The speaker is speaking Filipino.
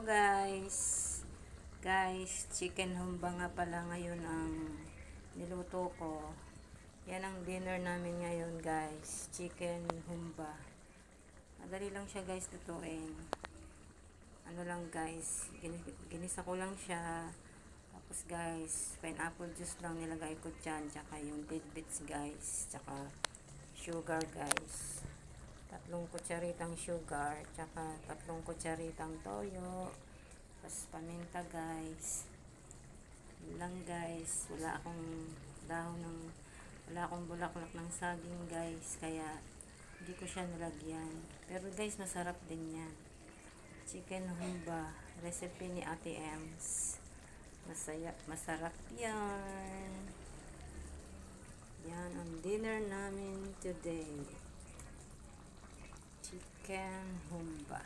Guys, chicken humba nga pala ngayon ang niluto ko. Yan ang dinner namin ngayon guys, chicken humba. Madali lang siya guys lutuin. Ano lang guys, ginisa ko lang siya. Tapos guys, pineapple juice lang nilagay ko dyan, tsaka yung tidbits guys, tsaka sugar guys. 3 kutsaritang sugar, tsaka 3 kutsaritang toyo, tapos paminta guys. Yun lang guys, wala akong bulaklak ng saging guys, kaya hindi ko siya nilagyan. Pero guys, masarap din yan. Chicken humba, recipe ni Ate Ems. Masarap yan. Yan ang dinner namin today. Chicken humba.